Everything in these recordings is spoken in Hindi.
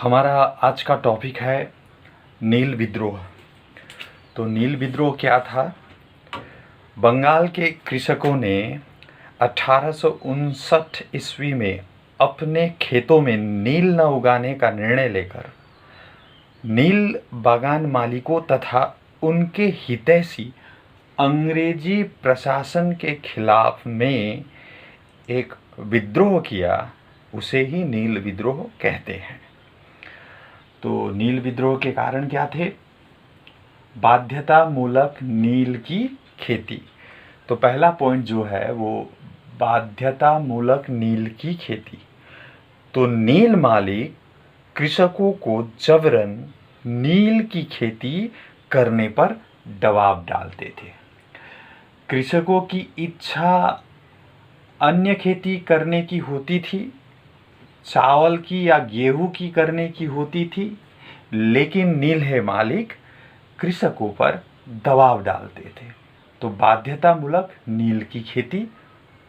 हमारा आज का टॉपिक है नील विद्रोह। तो नील विद्रोह क्या था? बंगाल के कृषकों ने 1859 ईस्वी में अपने खेतों में नील न उगाने का निर्णय लेकर नील बागान मालिकों तथा उनके हितैषी अंग्रेजी प्रशासन के खिलाफ में एक विद्रोह किया। उसे ही नील विद्रोह कहते हैं। तो नील विद्रोह के कारण क्या थे? बाध्यतामूलक नील की खेती। तो पहला पॉइंट जो है वो बाध्यतामूलक नील की खेती। तो नील मालिक कृषकों को जबरन नील की खेती करने पर दबाव डालते थे। कृषकों की इच्छा अन्य खेती करने की होती थी, चावल की या गेहूं की करने की होती थी, लेकिन नील मालिक कृषकों पर दबाव डालते थे। तो बाध्यतामूलक नील की खेती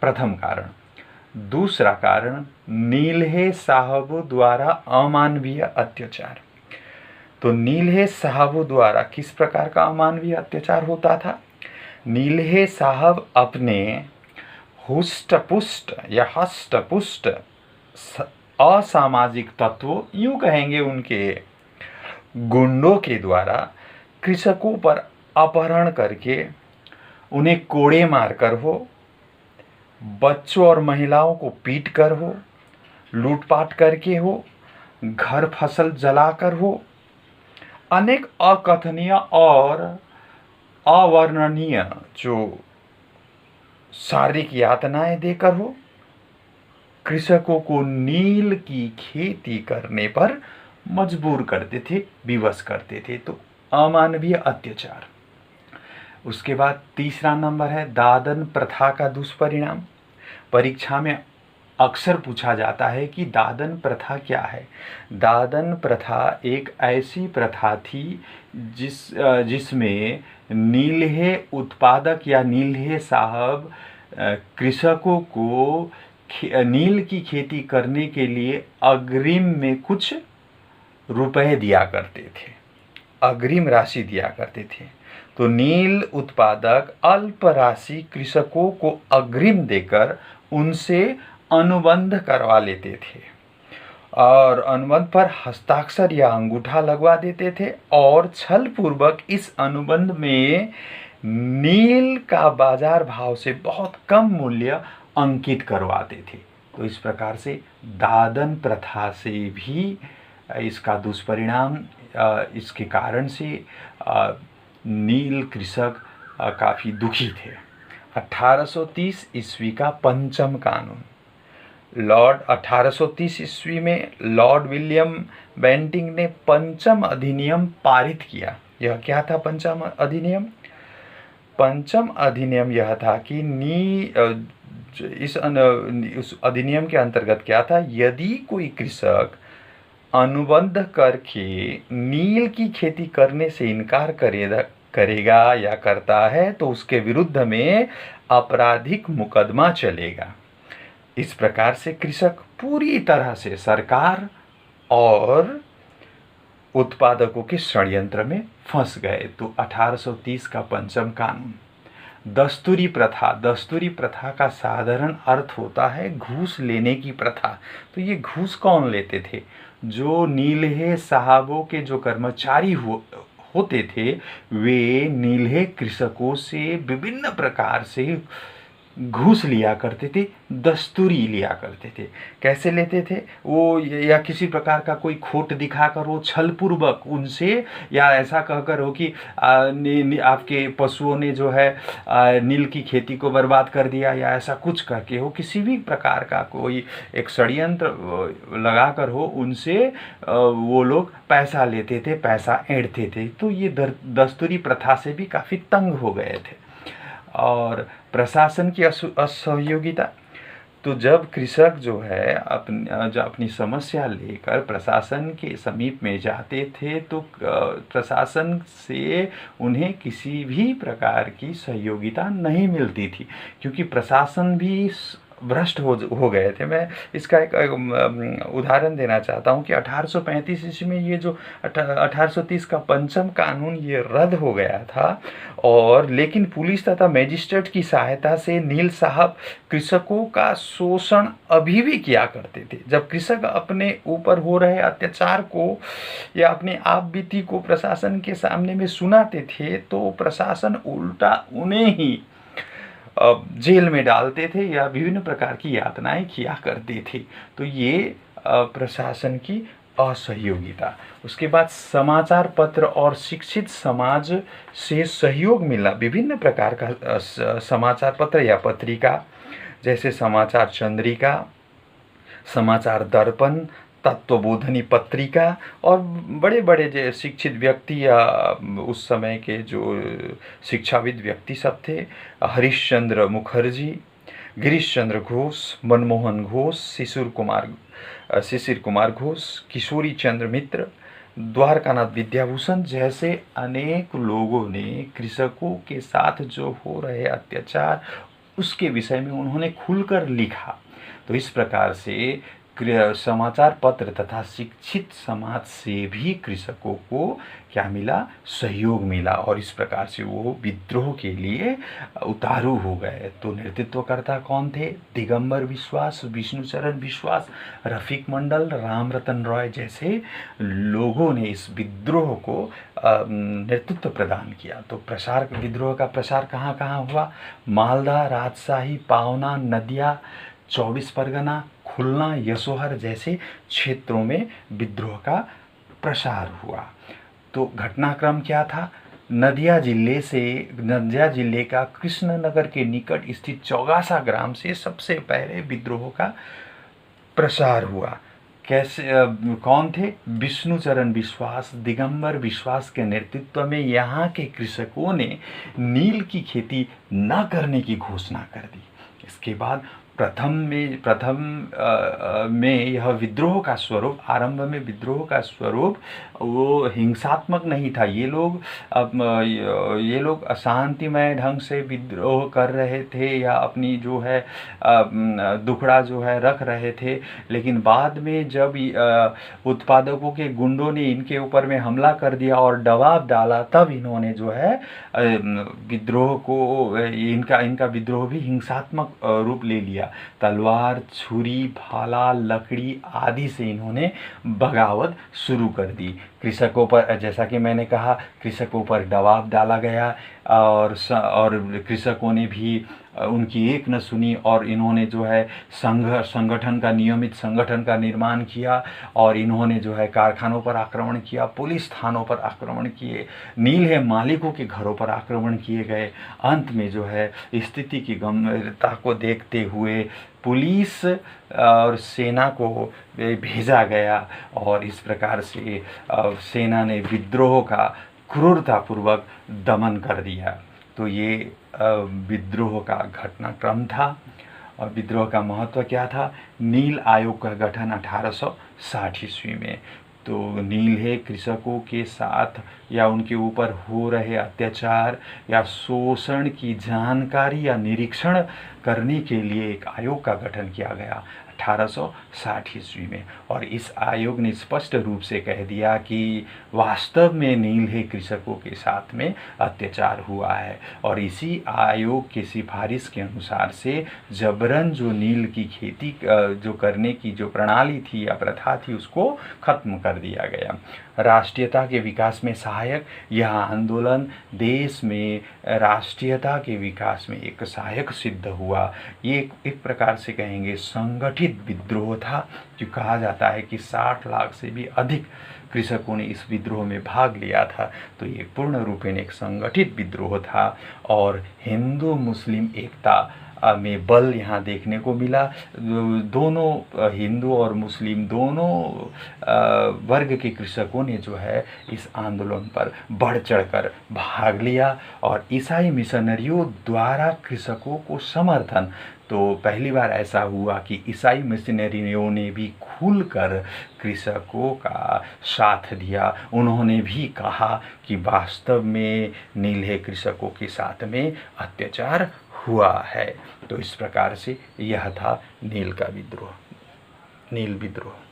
प्रथम कारण। दूसरा कारण नीलहे साहबों द्वारा अमानवीय अत्याचार। तो नीलहे साहबों द्वारा किस प्रकार का अमानवीय अत्याचार होता था? नीलहे साहब अपने हुष्ट-पुष्ट या हष्ट-पुष्ट असामाजिक तत्वों, यूं कहेंगे उनके गुंडों के द्वारा कृषकों पर अपहरण करके उन्हें कोड़े मारकर हो, बच्चों और महिलाओं को पीट कर हो, लूटपाट करके हो, घर फसल जलाकर हो, अनेक अकथनीय और अवर्णनीय जो शारीरिक यातनाएं देकर हो, कृषकों को नील की खेती करने पर मजबूर करते थे, विवश करते थे। तो अमानवीय अत्याचार। उसके बाद तीसरा नंबर है दादन प्रथा का दुष्परिणाम। परीक्षा में अक्सर पूछा जाता है कि दादन प्रथा क्या है। दादन प्रथा एक ऐसी प्रथा थी जिसमें नीलहे उत्पादक या नीलहे साहब कृषकों को नील की खेती करने के लिए अग्रिम में कुछ रुपए दिया करते थे, अग्रिम राशि दिया करते थे। तो नील उत्पादक अल्प राशि कृषकों को अग्रिम देकर उनसे अनुबंध करवा लेते थे और अनुबंध पर हस्ताक्षर या अंगूठा लगवा देते थे और छल पूर्वक इस अनुबंध में नील का बाजार भाव से बहुत कम मूल्य अंकित करवाते थे। तो इस प्रकार से दादन प्रथा से भी इसका दुष्परिणाम, इसके कारण से नील कृषक काफ़ी दुखी थे। 1830 ईस्वी का पंचम कानून। 1830 ईस्वी में लॉर्ड विलियम बेंटिंग ने पंचम अधिनियम पारित किया। यह क्या था पंचम अधिनियम? पंचम अधिनियम यह था कि इस अधिनियम के अंतर्गत क्या था? यदि कोई कृषक अनुबंध करके नील की खेती करने से इनकार करेगा या करता है तो उसके विरुद्ध में आपराधिक मुकदमा चलेगा। इस प्रकार से कृषक पूरी तरह से सरकार और उत्पादकों के षड्यंत्र में फंस गए। तो 1830 का पंचम कानून। दस्तूरी प्रथा। दस्तूरी प्रथा का साधारण अर्थ होता है घूस लेने की प्रथा। तो ये घूस कौन लेते थे? जो नीलहे साहबों के जो कर्मचारी होते थे वे नीलहे कृषकों से विभिन्न प्रकार से घूस लिया करते थे, दस्तूरी लिया करते थे। कैसे लेते थे वो? या किसी प्रकार का कोई खोट दिखाकर वो छलपूर्वक उनसे, या ऐसा कहकर हो कि आपके पशुओं ने जो है नील की खेती को बर्बाद कर दिया, या ऐसा कुछ करके हो, किसी भी प्रकार का कोई एक षड्यंत्र लगाकर हो, उनसे वो लोग पैसा लेते थे, पैसा ऐंठते थे। तो ये दस्तूरी प्रथा से भी काफ़ी तंग हो गए थे। और प्रशासन की असहयोगिता। तो जब कृषक जो है अपनी समस्या लेकर प्रशासन के समीप में जाते थे तो प्रशासन से उन्हें किसी भी प्रकार की सहयोगिता नहीं मिलती थी, क्योंकि प्रशासन भी भ्रष्ट हो गए थे। मैं इसका एक उदाहरण देना चाहता हूँ कि 1835 ईस्वी में ये जो 1830 का पंचम कानून ये रद्द हो गया था, और लेकिन पुलिस तथा मजिस्ट्रेट की सहायता से नील साहब कृषकों का शोषण अभी भी किया करते थे। जब कृषक अपने ऊपर हो रहे अत्याचार को या अपनी आप बीती को प्रशासन के सामने में सुनाते थे, तो प्रशासन उल्टा उन्हें ही जेल में डालते थे या विभिन्न प्रकार की यातनाएं किया करते थे। तो ये प्रशासन की असहयोगिता। उसके बाद समाचार पत्र और शिक्षित समाज से सहयोग मिलना। विभिन्न प्रकार का समाचार पत्र या पत्रिका, जैसे समाचार चंद्रिका, समाचार दर्पण, तत्वबोधनी पत्रिका, और बड़े बड़े जो शिक्षित व्यक्ति या उस समय के जो शिक्षाविद व्यक्ति सब थे, हरीशचंद्र मुखर्जी, गिरीश चंद्र घोष, मनमोहन घोष, शिशिर कुमार घोष, किशोरी चंद्र मित्र, द्वारकानाथ विद्याभूषण जैसे अनेक लोगों ने कृषकों के साथ जो हो रहे अत्याचार उसके विषय में उन्होंने खुलकर लिखा। तो इस प्रकार से समाचार पत्र तथा शिक्षित समाज से भी कृषकों को क्या मिला? सहयोग मिला, और इस प्रकार से वो विद्रोह के लिए उतारू हो गए। तो नेतृत्वकर्ता कौन थे? दिगंबर विश्वास, विष्णुचरण विश्वास, रफीक मंडल, राम रतन रॉय जैसे लोगों ने इस विद्रोह को नेतृत्व प्रदान किया। तो विद्रोह का प्रसार कहाँ कहाँ हुआ? मालदा, राजशाही, पावना, नदिया, 24 परगना, खुलना, यशोहर जैसे क्षेत्रों में विद्रोह का प्रसार हुआ। तो घटनाक्रम क्या था? नदिया जिले का कृष्णनगर के निकट स्थित चौगासा ग्राम से सबसे पहले विद्रोह का प्रसार हुआ। कैसे कौन थे? विष्णुचरण विश्वास, दिगंबर विश्वास के नेतृत्व में यहाँ के कृषकों ने नील की खेती न करने की घोषणा कर दी। इसके बाद प्रथम में यह विद्रोह का स्वरूप, आरंभ में विद्रोह का स्वरूप वो हिंसात्मक नहीं था। ये लोग अशांतिमय ढंग से विद्रोह कर रहे थे या अपनी जो है दुखड़ा जो है रख रहे थे। लेकिन बाद में जब उत्पादकों के गुंडों ने इनके ऊपर में हमला कर दिया और दबाव डाला, तब इन्होंने जो है विद्रोह को इनका विद्रोह भी हिंसात्मक रूप ले लिया। तलवार, छुरी, भाला, लकड़ी आदि से इन्होंने बगावत शुरू कर दी। कृषकों पर, जैसा कि मैंने कहा, कृषकों पर दबाव डाला गया और कृषकों ने भी उनकी एक न सुनी और इन्होंने जो है नियमित संगठन का निर्माण किया और इन्होंने जो है कारखानों पर आक्रमण किया, पुलिस थानों पर आक्रमण किए, नील मालिकों के घरों पर आक्रमण किए गए। अंत में जो है स्थिति की गंभीरता को देखते हुए पुलिस और सेना को भेजा गया और इस प्रकार से सेना ने विद्रोह का क्रूरतापूर्वक दमन कर दिया। तो ये विद्रोह का घटनाक्रम था। और विद्रोह का महत्व क्या था? नील आयोग का गठन 1860 ईस्वी में। तो नील कृषकों के साथ या उनके ऊपर हो रहे अत्याचार या शोषण की जानकारी या निरीक्षण करने के लिए एक आयोग का गठन किया गया 1860 ईस्वी में। और इस आयोग ने स्पष्ट रूप से कह दिया कि वास्तव में नील कृषकों के साथ में अत्याचार हुआ है और इसी आयोग की सिफारिश के अनुसार से जबरन जो नील की खेती जो करने की जो प्रणाली थी या प्रथा थी उसको खत्म कर दिया गया। राष्ट्रीयता के विकास में सहायक यह आंदोलन देश में राष्ट्रीयता के विकास में एक सहायक सिद्ध हुआ। ये एक प्रकार से कहेंगे संगठित विद्रोह था, जो कहा जाता है कि 60 लाख से भी अधिक कृषकों ने इस विद्रोह में भाग लिया था। तो ये पूर्ण रूपेण एक संगठित विद्रोह था और हिंदू मुस्लिम एकता में बल यहाँ देखने को मिला। दोनों हिंदू और मुस्लिम दोनों वर्ग के कृषकों ने जो है इस आंदोलन पर बढ़ चढ़कर भाग लिया और ईसाई मिशनरियों द्वारा कृषकों को समर्थन। तो पहली बार ऐसा हुआ कि ईसाई मिशनरियों ने भी खुलकर कृषकों का साथ दिया। उन्होंने भी कहा कि वास्तव में नील कृषकों के साथ में अत्याचार हुआ है। तो इस प्रकार से यह था नील विद्रोह।